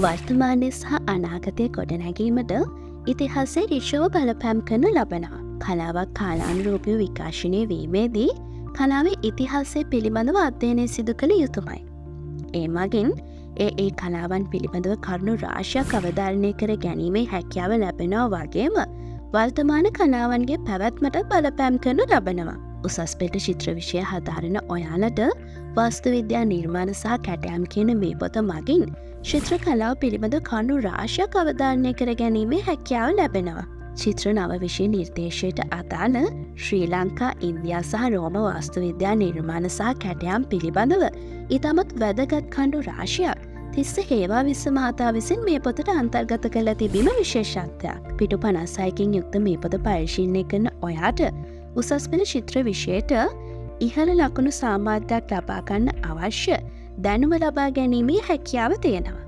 වර්තමානය සහ අනාගතය ගොඩනැගීමට ඉතිහාසයේ ඍෂව බලපෑම් කරනු ලබනවා. කලාවක් කාලානුරූපීව විකාශනය වීමේදී කලාවේ ඉතිහාසය පිළිබඳව අධ්‍යයනය සිදු කළ යුතුමයි. ඒ මගින් ඒ කලාවන් පිළිබඳව කරුණු රාශියක් අවධාරණය කර ගැනීමේ හැකියාව ලැබෙනවා වගේම වර්තමාන කලාවන්ගේ පැවැත්මට බලපෑම් කරනු ලබනවා. උසස් පෙළ චිත්‍ර විෂය හදාරන ඔයාලට වාස්තු විද්‍යා නිර්මාණ සහ කැටයම් කියන මේ පොත මගින් චිත්‍ර කලාව පිළිබඳ කරුණු රාශියක් අවධාරණය කර ගැනීමේ හැකියාව ලැබෙනවා. චිත්‍ර නව විෂය නිර්දේශයට අදාළ ශ්‍රී ලංකා, ඉන්දියා සහ රෝම වාස්තු විද්‍යා නිර්මාණ සහ කැටයම් පිළිබඳව ඉතාමත් වැදගත් කරුණු රාශියක් තිස්ස හේවා විස්ස මහතා විසින් මේ පොතට අන්තර්ගත කළ තිබීම විශේෂත්වයක්. පිටු 56කින් යුක්ත මේ පොත පරිශීලනය කරන ඔයාට උසස් පෙළ චිත්‍ර විෂයට ඉහළ ලකුණු සාමාර්ථයක් ලබා ගන්න අවශ්‍ය දැනුම ලබා ගැනීමේ හැකියාව තියෙනවා.